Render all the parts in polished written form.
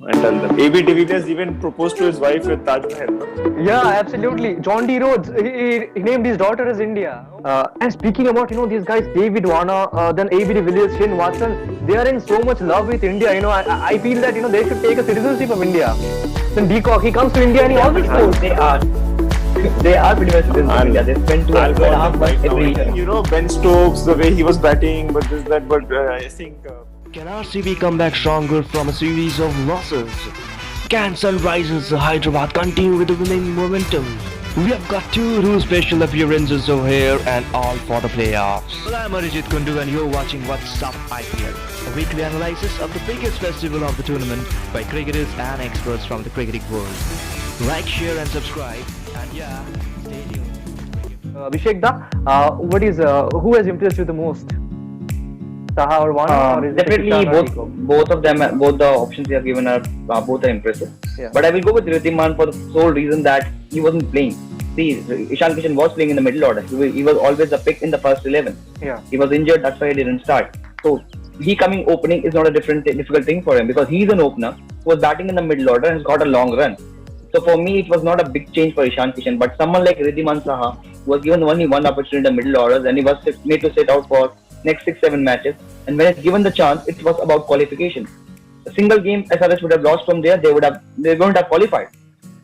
and tell them. AB de Villiers even proposed to his wife with Taj Mahal. No? Yeah, absolutely. John D. Rhodes, he named his daughter as India. And speaking about, these guys, David Warner, then A.B. de Villiers, Shane Watson, they are in so much love with India. I feel that, they should take a citizenship of India. Then Deacock, he comes to India and he always scores. They are pretty much citizens of India. They spend 2.5 months every year. Ben Stokes, the way he was batting, but this, that, but I think... Can RCB come back stronger from a series of losses? Can Sunrisers Hyderabad continue with the winning momentum? We have got 2 rule special appearances over here and all for the playoffs. Well, I'm Arijit Kundu and you're watching What's Up IPL, a weekly analysis of the biggest festival of the tournament by cricketers and experts from the cricketing world. Like, share and subscribe, and yeah, stay tuned. Abhishek da, who has impressed you the most? Saha or Warner? Or is Definitely both of them, both the options you have given are both are impressive. Yeah. But I will go with Rithiman for the sole reason that he wasn't playing. See, Ishan Kishan was playing in the middle order. He was always the pick in the first 11. Yeah. He was injured, that's why he didn't start. So he coming opening is not a difficult thing for him because he's an opener who was batting in the middle order and has got a long run. So for me, it was not a big change for Ishan Kishan. But someone like Ridhiman Saha who was given only one opportunity in the middle orders and he was made to sit out for next 6-7 matches, and when it's given the chance, it was about qualification. A single game SRH would have lost from there, they wouldn't have qualified.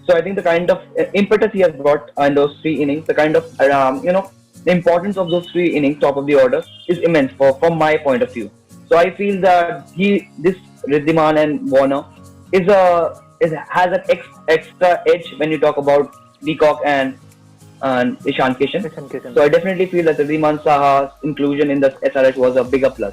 So I think the kind of impetus he has brought in those 3 innings, the kind of the importance of those 3 innings, top of the order, is immense from my point of view. So I feel that this Ridhiman and Warner has an extra edge when you talk about Deacock and Ishan Kishan. So I definitely feel that Ridhiman Saha's inclusion in the SRH was a bigger plus.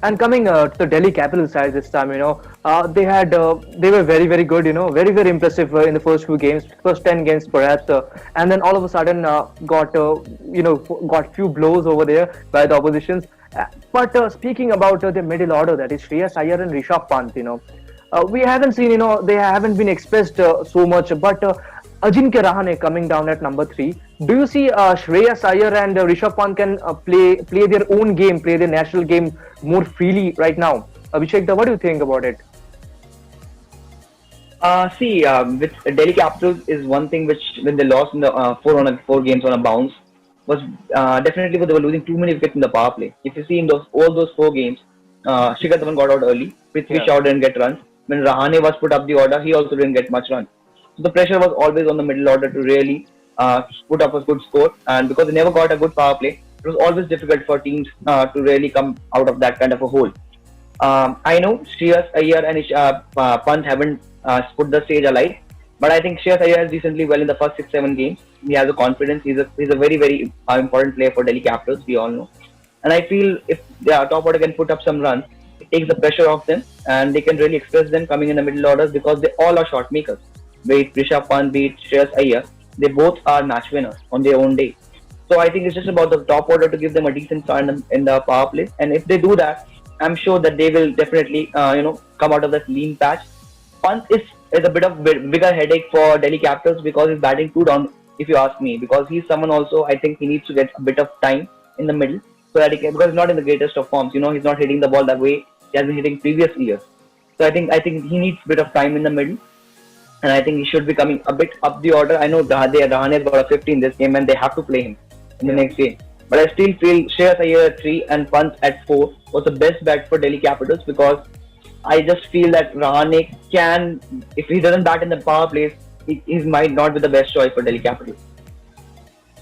And coming to the Delhi Capital side this time, they were very, very good, very, very impressive in the first few games, first 10 games perhaps, and then all of a sudden got few blows over there by the oppositions. But speaking about the middle order, that is Shreyas Iyer and Rishabh Pant, we haven't seen, they haven't been expressed so much, but Ajinkya Rahane coming down at number 3. Do you see Shreyas Iyer and Rishabh Pant can play their own game, play their national game more freely right now? Abhishek, what do you think about it? With Delhi Capitals is one thing which when they lost in the 4 games on a bounce was definitely because they were losing too many wickets in the power play. If you see in all those 4 games, Shikhar Dhawan got out early, Prithvi Shaw didn't get runs. When Rahane was put up the order, he also didn't get much run. So the pressure was always on the middle order to really put up a good score, and because they never got a good power play, it was always difficult for teams to really come out of that kind of a hole. I know Shreyas Iyer and Pant haven't put the stage alight, but I think Shreyas Iyer has recently well in the first 6-7 games. He has a confidence. He's a very, very important player for Delhi Capitals, we all know. And I feel if the top order can put up some runs, it takes the pressure off them and they can really express them coming in the middle orders because they all are shot makers. Be it Rishabh Pant, be it Shreyas Iyer, they both are match winners on their own day. So I think it's just about the top order to give them a decent start in the power play. And if they do that, I'm sure that they will definitely come out of that lean patch. Pant is a bit of bigger headache for Delhi Capitals because he's batting 2 down, if you ask me. Because he's someone also, I think he needs to get a bit of time in the middle so that because he's not in the greatest of forms. He's not hitting the ball that way he has been hitting previous years. So I think he needs a bit of time in the middle. And I think he should be coming a bit up the order. I know Rahane has got a 50 in this game and they have to play him in the next game. But I still feel Shreyas Iyer at 3 and Pant at 4 was the best bet for Delhi Capitals because I just feel that Rahane can, if he doesn't bat in the power plays, he might not be the best choice for Delhi Capitals.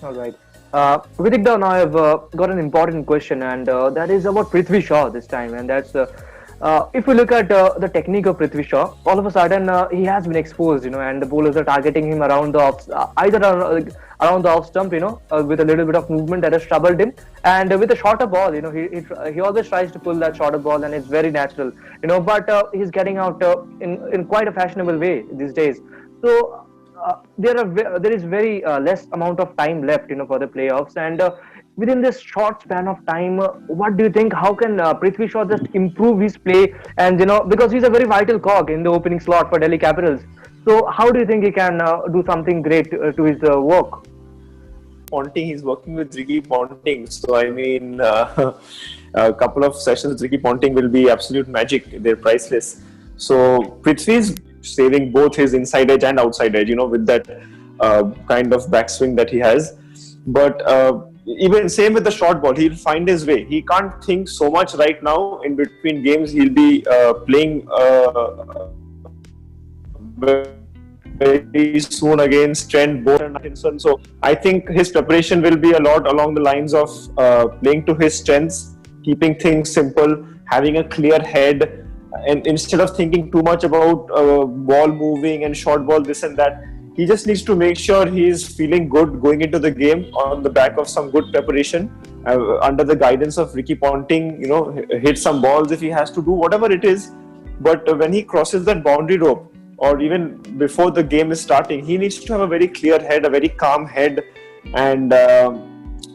Alright. Ritwik, now I've got an important question and that is about Prithvi Shaw this time, and that's if we look at the technique of Prithvi Shaw, all of a sudden he has been exposed, and the bowlers are targeting him around the off, either around the off stump, with a little bit of movement that has troubled him, and with a shorter ball, he always tries to pull that shorter ball, and it's very natural, but he's getting out in quite a fashionable way these days. So there is very less amount of time left, for the playoffs, and within this short span of time, what do you think? How can Prithvi Shaw just improve his play? And because he's a very vital cog in the opening slot for Delhi Capitals. So how do you think he can do something great to his work? Ponting, he's working with Ricky Ponting. So I mean, a couple of sessions with Ricky Ponting will be absolute magic. They're priceless. So Prithvi is saving both his inside edge and outside edge, with that kind of backswing that he has. But even same with the short ball, he'll find his way. He can't think so much right now. In between games, he'll be playing very soon against Trent, Bolt and Atkinson. So I think his preparation will be a lot along the lines of playing to his strengths, keeping things simple, having a clear head, and instead of thinking too much about ball moving and short ball, this and that, he just needs to make sure he is feeling good going into the game on the back of some good preparation, under the guidance of Ricky Ponting, hit some balls if he has to do whatever it is. But when he crosses that boundary rope, or even before the game is starting, he needs to have a very clear head, a very calm head. And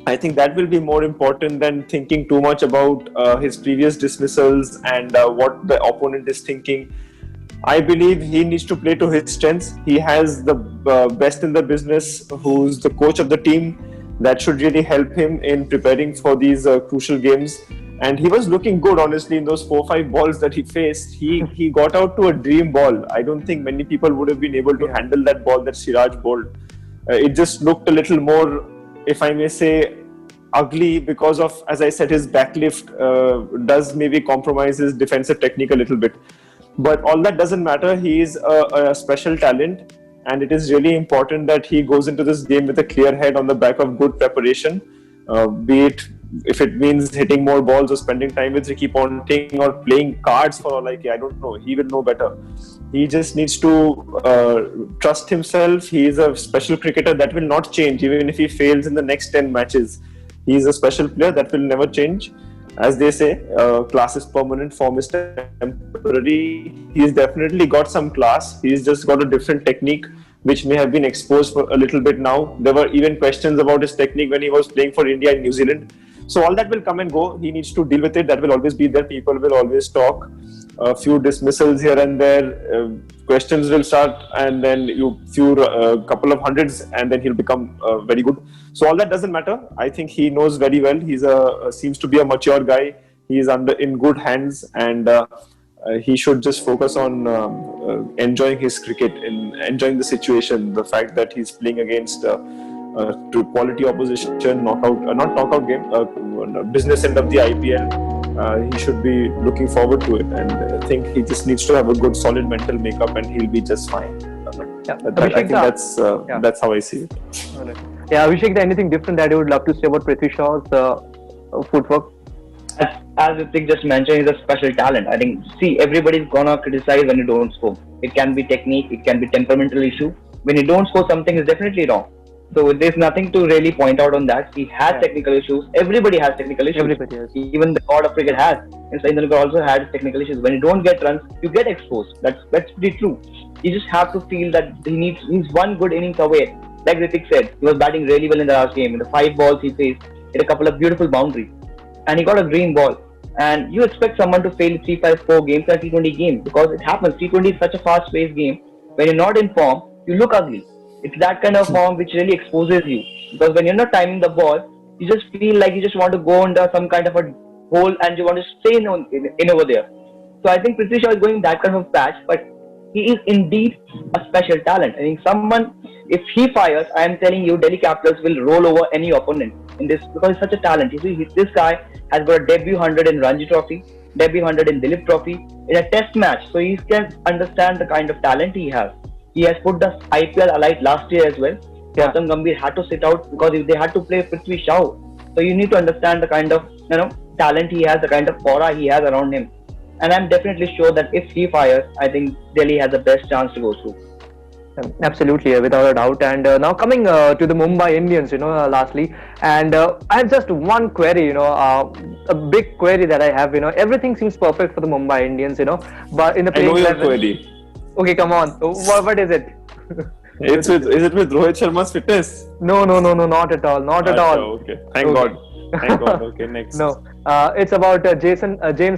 I think that will be more important than thinking too much about his previous dismissals and what the opponent is thinking. I believe he needs to play to his strengths. He has the best in the business, who's the coach of the team. That should really help him in preparing for these crucial games. And he was looking good, honestly, in those 4-5 balls that he faced. He got out to a dream ball. I don't think many people would have been able to handle that ball that Siraj bowled. It just looked a little more, if I may say, ugly because of, as I said, his backlift does maybe compromise his defensive technique a little bit. But all that doesn't matter. He is a special talent, and it is really important that he goes into this game with a clear head on the back of good preparation, be it if it means hitting more balls or spending time with Ricky Ponting or playing cards for all I care. I don't know. He will know better. He just needs to trust himself. He is a special cricketer that will not change even if he fails in the next 10 matches. He is a special player that will never change. As they say, class is permanent, form is temporary. He's definitely got some class. He's just got a different technique, which may have been exposed for a little bit now. There were even questions about his technique when he was playing for India and New Zealand. So all that will come and go. He needs to deal with it. That will always be there. People will always talk. A few dismissals here and there. Questions will start, and then couple of hundreds, and then he'll become very good. So all that doesn't matter. I think he knows very well. He's seems to be a mature guy. He is in good hands, and he should just focus on enjoying his cricket, enjoying the situation. The fact that he's playing against to quality opposition, not knockout game, business end of the IPL. He should be looking forward to it, and I think he just needs to have a good, solid mental makeup, and he'll be just fine. I think that's how I see it. Yeah, Abhishek, anything different that you would love to say about Prithvi Shaw's footwork? As Ritwik just mentioned, he's a special talent. I think, everybody's gonna criticize when you don't score. It can be technique, it can be temperamental issue. When you don't score, something is definitely wrong. So there's nothing to really point out on that. He has technical issues. Everybody has technical issues. Everybody has. Even the god of cricket has. And Saindra also had technical issues. When you don't get runs, you get exposed. That's pretty true. You just have to feel that he's one good innings away. Like Ritwik said, he was batting really well in the last game. In the 5 balls he faced, hit a couple of beautiful boundaries. And he got a green ball. And you expect someone to fail 3, 5, 4 games in a T20 game, because it happens. T20 is such a fast-paced game. When you're not in form, you look ugly. It's that kind of form which really exposes you. Because when you're not timing the ball, you just feel like you just want to go under some kind of a hole and you want to stay in over there. So I think Prithvi Shaw is going that kind of patch, but he is indeed a special talent. I think if he fires, I am telling you, Delhi Capitals will roll over any opponent in this, because he's such a talent. You see, this guy has got a debut 100 in Ranji Trophy, debut 100 in Dilip Trophy, in a test match. So he can understand the kind of talent he has. He has put the IPL alight last year as well. Gautam Gambhir had to sit out because they had to play Prithvi Shaw. So you need to understand the kind of talent he has, the kind of aura he has around him. And I'm definitely sure that if he fires, I think Delhi has the best chance to go through. Absolutely, without a doubt. And now coming to the Mumbai Indians, lastly, and I have just one query, a big query that I have. Everything seems perfect for the Mumbai Indians, but in the playing 11, query. Okay, come on. What is it? Is it with Rohit Sharma's fitness? No, not at all. Not at all. Okay. Thank God. Thank God. Okay, next. No, it's about James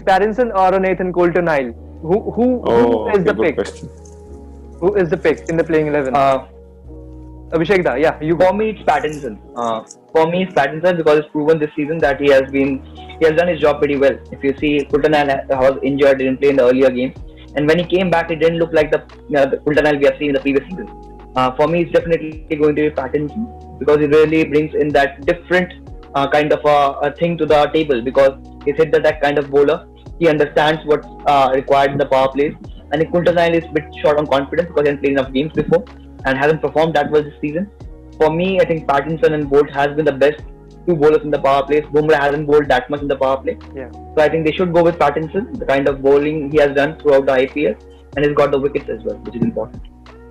Pattinson or Nathan Coulter-Nile. Who is the pick? Question. Who is the pick in the playing 11? Abhishek da, you go. For me, it's Pattinson. Because it's proven this season that he has done his job pretty well. If you see, Coulter-Nile was injured, didn't play in the earlier game. And when he came back, it didn't look like the Kultanal we have seen in the previous season. For me, it's definitely going to be Pattinson, because he really brings in that different kind of a thing to the table, because he's hit the deck kind of bowler. He understands what's required in the power plays. And Kultanal is a bit short on confidence because he hasn't played enough games before and hasn't performed that well this season. For me, I think Pattinson and Bolt has been the best two bowlers in the power plays. Bumrah hasn't bowled that much in the power play. Yeah. So I think they should go with Pattinson, the kind of bowling he has done throughout the IPL, and he's got the wickets as well, which is important.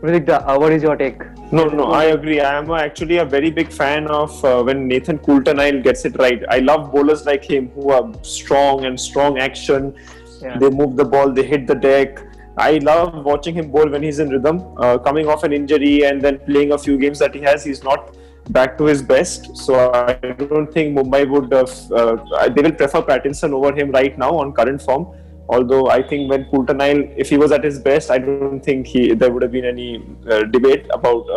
Ritwik, what is your take? No, I agree. I am actually a very big fan of when Nathan Coulter-Nile gets it right. I love bowlers like him who are strong and strong action. Yeah. They move the ball, they hit the deck. I love watching him bowl when he's in rhythm. Coming off an injury and then playing a few games that he has, he's not back to his best. So I don't think Mumbai would they will prefer Pattinson over him right now on current form. Although I think when Coulter-Nile, if he was at his best, I don't think there would have been any debate about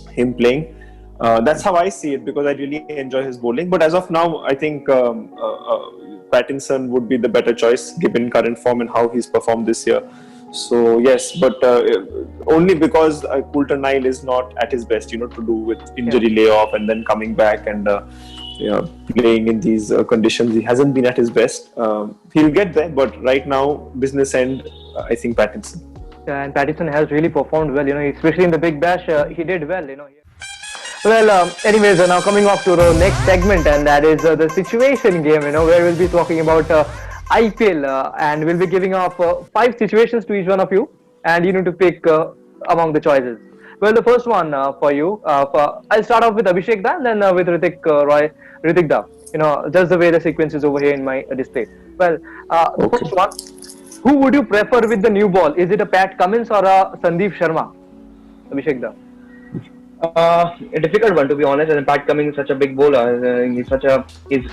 him playing. That's how I see it, because I really enjoy his bowling. But as of now, I think Pattinson would be the better choice given current form and how he's performed this year. So yes, but only because Coulter-Nile is not at his best, to do with injury layoff and then coming back and playing in these conditions. He hasn't been at his best. He'll get there, but right now, business end, I think Pattinson. Yeah, and Pattinson has really performed well, especially in the Big Bash. He did well, Well, anyways, now coming off to the next segment, and that is the situation game, where we'll be talking about IPL, and we'll be giving off 5 situations to each one of you, and you need to pick among the choices. Well, the first one for you, I'll start off with Abhishek Da, and then with Ritwik Roy, Ritwik Da. Just the way the sequence is over here in my display. Well, the first one, who would you prefer with the new ball? Is it a Pat Cummins or a Sandeep Sharma? Abhishek Da. A difficult one, to be honest. And Pat Cummins is such a big bowler. He's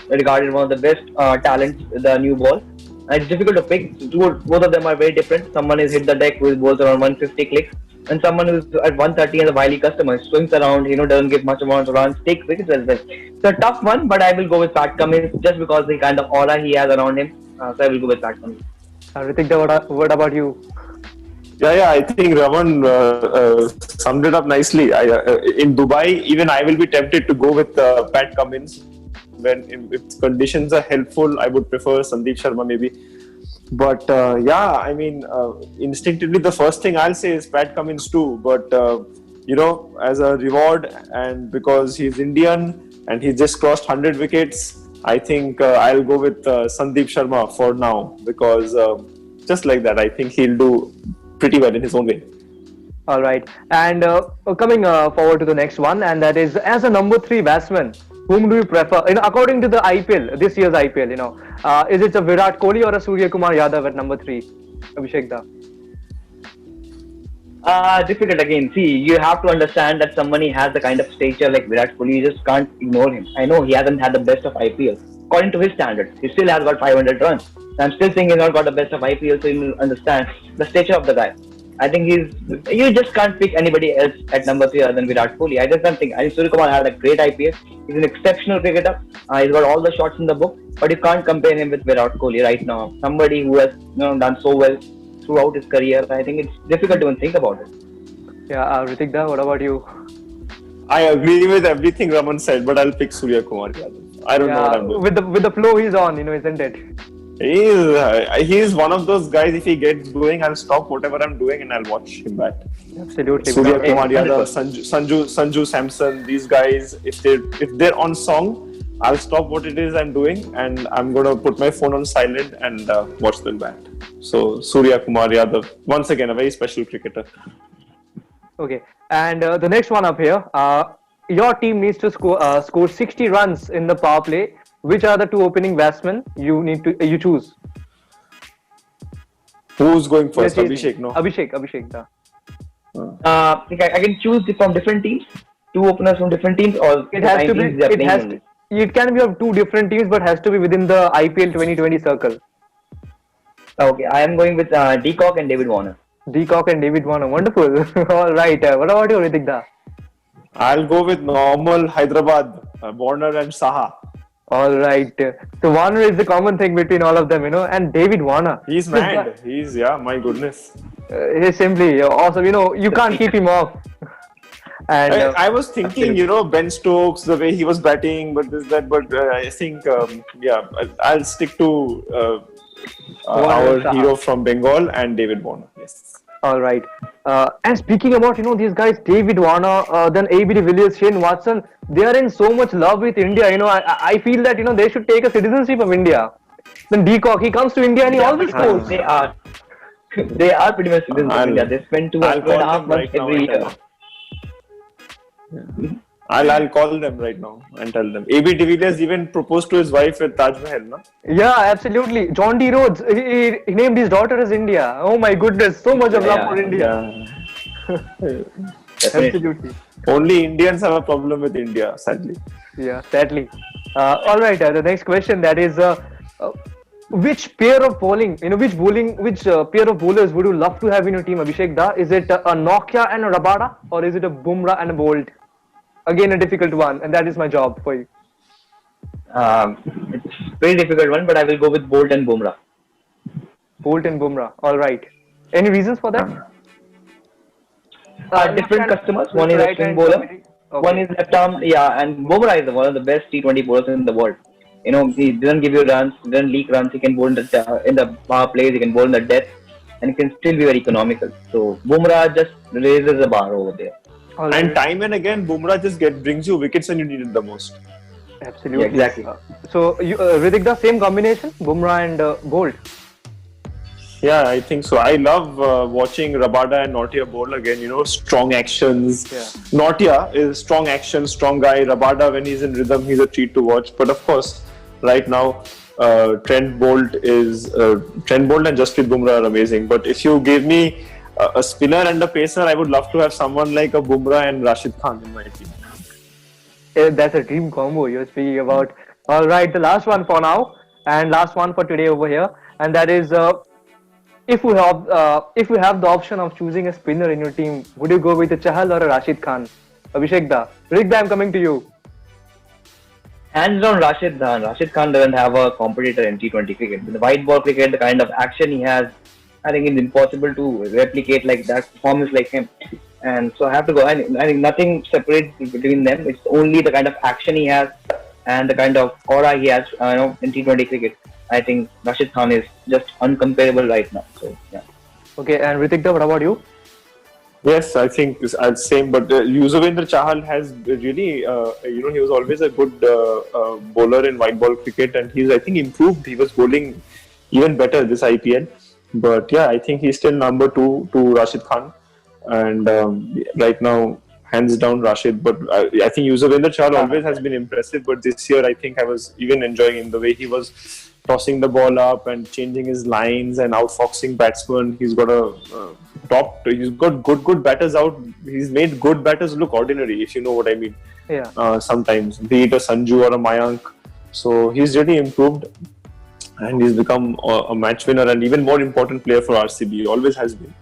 regarded one of the best talents in the new ball. And it's difficult to pick. Both of them are very different. Someone is hit the deck with balls around 150 clicks, and someone who's at 130 and a wily customer, swings around, doesn't give much amount of runs, takes wickets as well. It's a tough one, but I will go with Pat Cummins just because the kind of aura he has around him. So I will go with Pat Cummins. Ritwik, what about you? Yeah, I think Raman summed it up nicely. In Dubai, even I will be tempted to go with Pat Cummins. If conditions are helpful, I would prefer Sandeep Sharma maybe. But instinctively the first thing I'll say is Pat Cummins too. But as a reward, and because he's Indian and he just crossed 100 wickets, I think I'll go with Sandeep Sharma for now, because just like that, I think he'll do pretty well in his own way. All right, and coming forward to the next one, and that is, as a number 3 batsman, whom do you prefer? According to the IPL, this year's IPL, is it a Virat Kohli or a Surya Kumar Yadav at number 3? Abhishek Da. Difficult again. See, you have to understand that somebody has the kind of stature like Virat Kohli. You just can't ignore him. I know he hasn't had the best of IPL. According to his standards, he still has got 500 runs. I'm still saying he's not got the best of IPL, so you understand the stature of the guy. I think you just can't pick anybody else at number 3 other than Virat Kohli. I just don't think. I think Surya Kumar had a great IPL. He's an exceptional cricketer. He's got all the shots in the book, but you can't compare him with Virat Kohli right now. Somebody who has done so well throughout his career. I think it's difficult to even think about it. Yeah, Ritwik Da, what about you? I agree with everything Raman said, but I'll pick Surya Kumar Yadav. I don't know what I'm doing. With the flow he's on, isn't it? He's one of those guys. If he gets going, I'll stop whatever I'm doing and I'll watch him bat. Absolutely. Surya Kumar Yadav, Sanju Samson, these guys, if they're on song, I'll stop what it is I'm doing and I'm gonna put my phone on silent and watch them bat. So Surya Kumar Yadav, once again, a very special cricketer. Okay, and the next one up here, your team needs to score 60 runs in the power play. Which are the 2 opening batsmen you choose? Who's going first? Abhishek, no? Abhishek. Da. I can choose from different teams, 2 openers from different teams, or it has to be. It can be of 2 different teams, but has to be within the IPL 2020 circle. Okay, I am going with De Kock and David Warner. De Kock and David Warner, wonderful. All right, what about you, Ritwik Da? I'll go with normal Hyderabad, Warner and Saha. All right. So Warner is the common thing between all of them, and David Warner. He's This mad. guy, My goodness. he's simply awesome. You can't keep him off. And I was thinking, Ben Stokes, the way he was batting, but this, that, but I think, I'll stick to our Warner, hero from Bengal and David Warner. Yes. all right. And speaking about, these guys, David Warner, then AB de Villiers, Shane Watson, they are in so much love with India. I feel that, they should take a citizenship of India. Then Deacock, he comes to India and he always scores. They are. They are pretty much citizens of India. They spend two I'll and a call half them months right now every and tell year. them. I'll call them right now and tell them. AB de Villiers even proposed to his wife at Taj Mahal, no? Yeah, absolutely. John D. Rhodes, he named his daughter as India. Oh my goodness, so much of love for India. Definitely. Absolutely. Only Indians have a problem with India, sadly. Yeah, sadly. All right, the next question, that is, which pair of bowling, which pair of bowlers would you love to have in your team, Abhishek Da? Is it a Nokia and a Rabada, or is it a Bumrah and a Bolt? Again, a difficult one, and that is my job for you. It's a very difficult one, but I will go with Bolt and Bumrah. Bolt and Bumrah. All right. Any reasons for that? Different customers. One is a swing bowler. One is left arm. Yeah, and Bumrah is one of the best T20 bowlers in the world. He doesn't give you runs, doesn't leak runs. He can bowl in the power plays. He can bowl in the death, and he can still be very economical. So Bumrah just raises the bar over there. And time and again, Bumrah just brings you wickets when you need it the most. Absolutely. Yeah, exactly. So, Ritwik, the same combination, Bumrah and Bolt. Yeah, I think so. I love watching Rabada and Nortje bowl again. Strong actions. Yeah. Nortje is strong action, strong guy. Rabada, when he's in rhythm, he's a treat to watch. But of course, right now, Trent Bolt and Jasprit Bumrah are amazing. But if you gave me a spinner and a pacer, I would love to have someone like a Bumrah and Rashid Khan in my team. That's a dream combo you're speaking about. All right, the last one for now, and last one for today over here, and that is, if you have the option of choosing a spinner in your team, would you go with a Chahal or a Rashid Khan? Abhishek Da, Ritwik Da, I'm coming to you. Hands down, Rashid Khan. Rashid Khan doesn't have a competitor in T20 cricket. In the white ball cricket, the kind of action he has, I think it's impossible to replicate like that performance like him. And so I have to go. I think nothing separates between them. It's only the kind of action he has and the kind of aura he has, in T20 cricket. I think Rashid Khan is just uncomparable right now. So yeah. Okay, and Ritwik Da, what about you? Yes, I think it's same. But Yuzvendra Chahal has really, he was always a good bowler in white ball cricket, and he's, I think, improved. He was bowling even better this IPL. But yeah, I think he's still number 2 to Rashid Khan, and right now, hands down Rashid. But I think Yuzvendra Chahal always has been impressive. But this year, I think I was even enjoying him, the way he was tossing the ball up and changing his lines and outfoxing batsmen. He's got he's got good batters out. He's made good batters look ordinary, if you know what I mean. Yeah. Sometimes, be it a Sanju or a Mayank. So he's really improved, and he's become a match winner and even more important player for RCB. Always has been.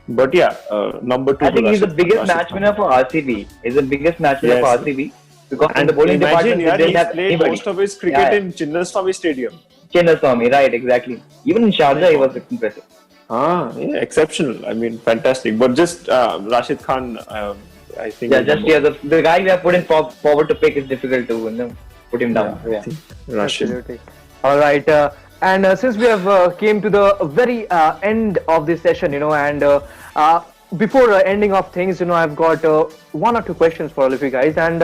But yeah, number 2. I think he's the biggest match winner for RCB. He's the biggest match winner for RCB. Because in the bowling department, he didn't have played anybody. most of his cricket in Chinnaswamy Stadium. Chinnaswamy, right, exactly. Even in Sharjah, he was impressive. Yeah, exceptional. I mean, fantastic. But just Rashid Khan, I think. Yeah, the guy we have put in forward to pick is difficult to put him down. Yeah. Rashid. Absolutely. All right. And since we have came to the very end of this session, and before ending of things, I've got 1 or 2 questions for all of you guys. And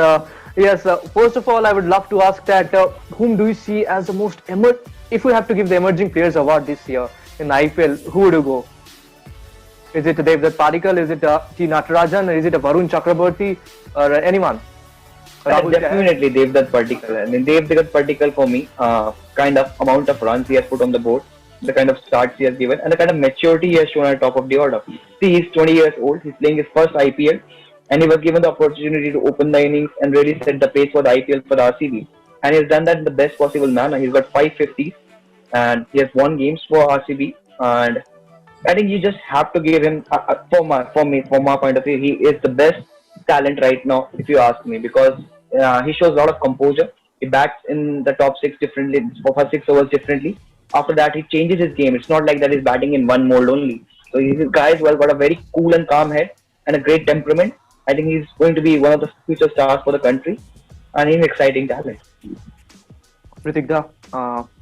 yes, first of all, I would love to ask that whom do you see as the most if we have to give the emerging players award this year in IPL, who would you go? Is it Devdutt Padikkal? Is it T. Natarajan? Is it a Varun Chakraborty? Or anyone? Definitely Devdutt Padikkal. I mean, Devdutt Padikkal for me, kind of amount of runs he has put on the board, the kind of starts he has given, and the kind of maturity he has shown at top of the order. See, he's 20 years old. He's playing his first IPL, and he was given the opportunity to open the innings and really set the pace for the IPL for the RCB. And he's done that in the best possible manner. He's got 550s, and he has won games for RCB. And I think you just have to give him, from my point of view, he is the best talent right now, if you ask me, because he shows a lot of composure. He bats in the top six differently, for first 6 overs differently. After that, he changes his game. It's not like that he's batting in one mold only. So he's a guy who has got a very cool and calm head and a great temperament. I think he's going to be one of the future stars for the country, and he's an exciting talent. Ritikda,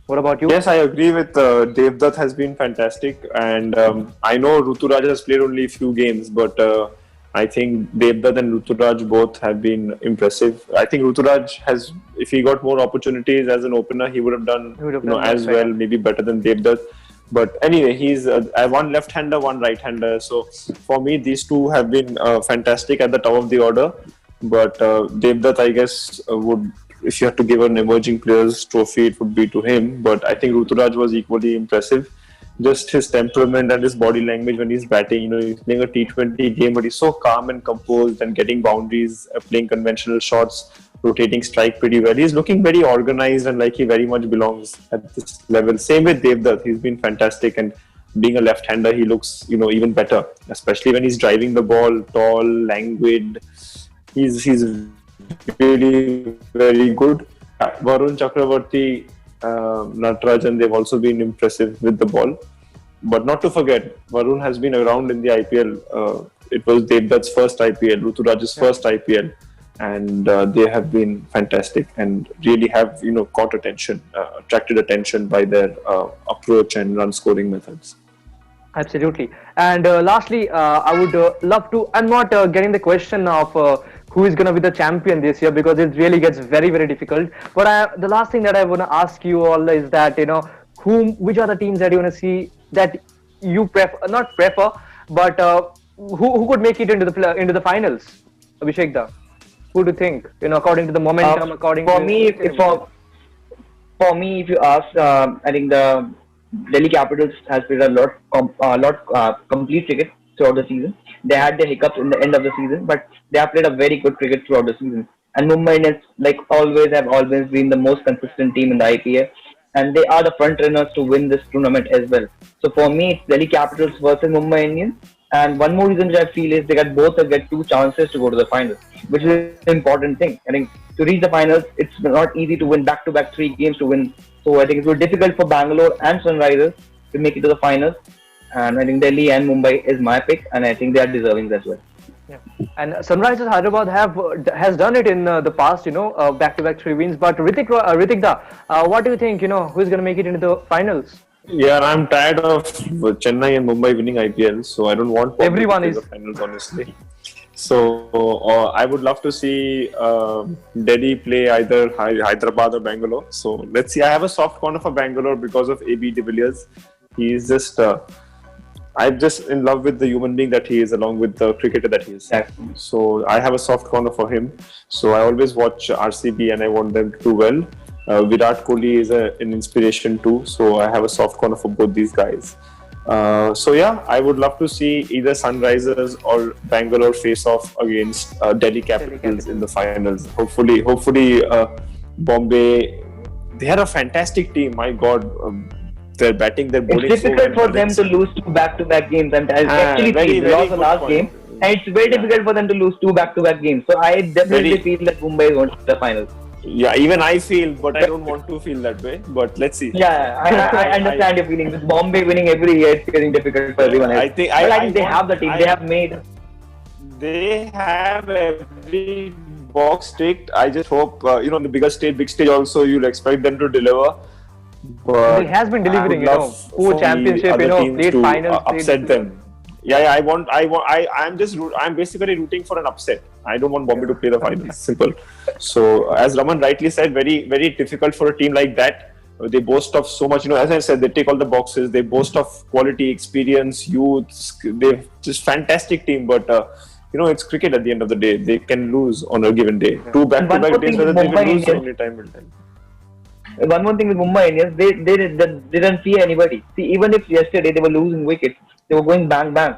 what about you? Yes, I agree with Devdutt has been fantastic, and I know Ruturaj has played only a few games, but I think Devdutt and Ruturaj both have been impressive. I think Ruturaj has, if he got more opportunities as an opener, he would have done, as well, maybe better than Devdutt. But anyway, he's one left-hander, one right-hander. So for me, these two have been fantastic at the top of the order. But Devdutt, I guess, would, if you had to give an emerging players trophy, it would be to him. But I think Ruturaj was equally impressive. Just his temperament and his body language when he's batting. He's playing a T20 game, but he's so calm and composed and getting boundaries, playing conventional shots, rotating strike pretty well. He's looking very organized and like he very much belongs at this level. Same with Devdutt. He's been fantastic, and being a left-hander, he looks, even better, especially when he's driving the ball, tall, languid. He's really very good. Varun Chakravarti, Natarajan, they've also been impressive with the ball. But not to forget, Varun has been around in the IPL. It was Devdutt's first IPL, Ruturaj's first IPL, and they have been fantastic and really have caught attention, attracted attention by their approach and run scoring methods. Absolutely. And lastly, I would love to, I'm not getting the question of who is going to be the champion this year, because it really gets very, very difficult. But the last thing that I want to ask you all is that, which are the teams that you want to see that you not prefer, but who could make it into the finals? Abhishek da, who do you think? According to the momentum, for me, if you ask, I think the Delhi Capitals has played a lot complete cricket throughout the season. They had their hiccups in the end of the season, but they have played a very good cricket throughout the season. And Mumbai Indians, like always, have always been the most consistent team in the IPL, and they are the front runners to win this tournament as well. So for me, it's Delhi Capitals versus Mumbai Indians. And one more reason which I feel is they get two chances to go to the finals, which is an important thing. I think to reach the finals, it's not easy to win back-to-back 3 games to win. So I think it will be difficult for Bangalore and Sunrisers to make it to the finals. And I think Delhi and Mumbai is my pick, and I think they are deserving as well. Yeah. And Sunrisers Hyderabad has done it in the past, back-to-back 3 wins. But Ritikda, what do you think? Who's going to make it into the finals? Yeah, I'm tired of Chennai and Mumbai winning IPL, so I don't want everyone to the finals, honestly. So I would love to see Delhi play either Hyderabad or Bangalore. So let's see. I have a soft corner for Bangalore because of AB de Villiers. He's just I'm just in love with the human being that he is, along with the cricketer that he is. So I have a soft corner for him. So I always watch RCB and I want them to do well. Virat Kohli is an inspiration too. So I have a soft corner for both these guys. So yeah, I would love to see either Sunrisers or Bangalore face off against Delhi Capitals in the finals. Hopefully, Bombay. They had a fantastic team. My God. They're batting, they're bowling. It's difficult for them to lose 2 back-to-back games. And actually, they lost the last game, and it's very difficult for them to lose 2 back-to-back games. So I definitely feel that Mumbai is going to the finals. Yeah, even I feel, but I don't want to feel that way. But let's see. Yeah, I understand your feelings. With Bombay winning every year, it's getting difficult for everyone else. I think they have the team. They have every box ticked. I just hope, on the big stage also, you'll expect them to deliver. But it has been delivering, poor championship, played finals, upset them. Yeah, I'm basically rooting for an upset. I don't want Bombay to play the finals. Simple. So, as Raman rightly said, very, very difficult for a team like that. They boast of so much, as I said, they take all the boxes. They boast of quality, experience, youth. They're just fantastic team, but it's cricket at the end of the day. They can lose on a given day. 2 back-to-back days, whether they will lose, only time will tell. One more thing with Mumbai Indians, they didn't fear anybody. See, even if yesterday they were losing wickets, they were going bang bang,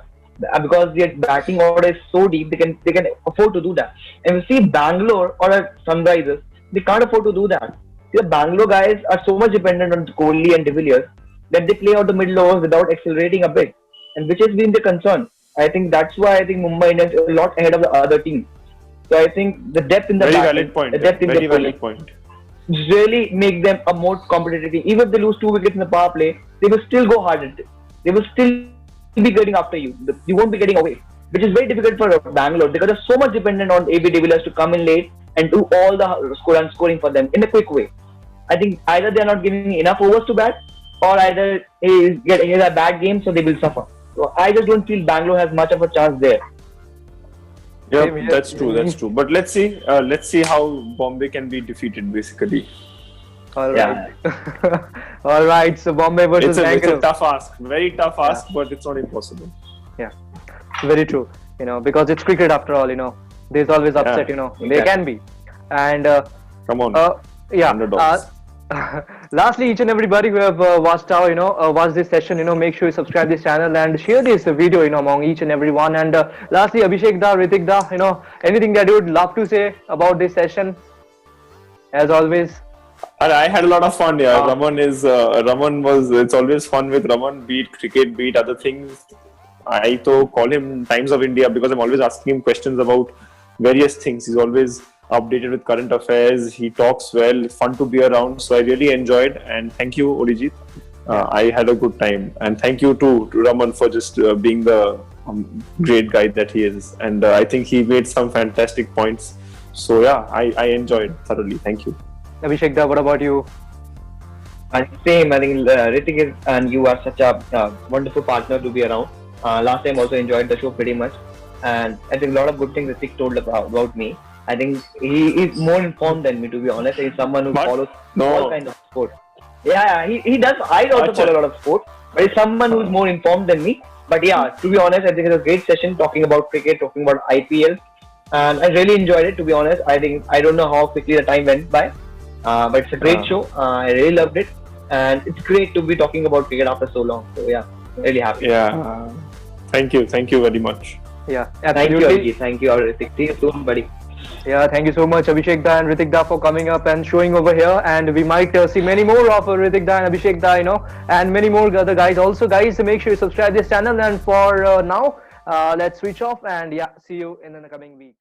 because their batting order is so deep, they can afford to do that. And you see Bangalore or Sunrisers, they can't afford to do that. The Bangalore guys are so much dependent on Kohli and de Villiers that they play out the middle overs without accelerating a bit, and which has been the concern. I think that's why I think Mumbai Indians are a lot ahead of the other teams. So I think the depth in the very valid point. The depth in very the valid point. really make them a more competitive team. Even if they lose 2 wickets in the power play, they will still go hard at it. They will still be getting after you. You won't be getting away, which is very difficult for Bangalore because they're so much dependent on AB de Villiers to come in late and do all the scoring for them in a quick way. I think either they are not giving enough overs to bat, or either he has a bad game, so they will suffer. So I just don't feel Bangalore has much of a chance there. Yeah, that's true. That's true. But let's see. Let's see how Bombay can be defeated. Basically, All right. All right. So Bombay versus it's Bangalore. a tough ask. Very tough ask, but it's not impossible. Yeah, very true. Because it's cricket after all. There's always upset. They can be. And Come on. yeah. Underdogs. Lastly, each and everybody who have watched watched this session, make sure you subscribe this channel and share this video, among each and everyone. And lastly, Abhishek da, Ritwik da, anything that you would love to say about this session, as always. And I had a lot of fun. Yeah, it's always fun with Raman. Beat cricket, beat other things. I call him Times of India because I'm always asking him questions about various things. He's always updated with current affairs. He talks well. Fun to be around. So I really enjoyed. And thank you, Orijit. I had a good time. And thank you to Raman for just being the great guy that he is. And I think he made some fantastic points. So yeah, I enjoyed thoroughly. Thank you. Abhishek da, what about you? Same. I think Ritwik and you are such a wonderful partner to be around. Last time also enjoyed the show pretty much. And I think a lot of good things Ritwik told about me. I think he is more informed than me, to be honest. He's someone who follows all kinds of sport. Yeah, he does. I also follow a lot of sport, but he's someone who's more informed than me. But yeah, to be honest, I think it was a great session talking about cricket, talking about IPL, and I really enjoyed it. To be honest, I don't know how quickly the time went by, but it's a great show. I really loved it, and it's great to be talking about cricket after so long. So yeah, really happy. Yeah, thank you very much. Yeah, absolutely. Thank you, Ritwik. See you soon, buddy. Yeah, thank you so much, Abhishek da and Ritwik da, for coming up and showing over here. And we might see many more of Ritwik da and Abhishek da, and many more other guys. Also, guys, make sure you subscribe this channel. And for now, let's switch off and yeah, see you in the coming week.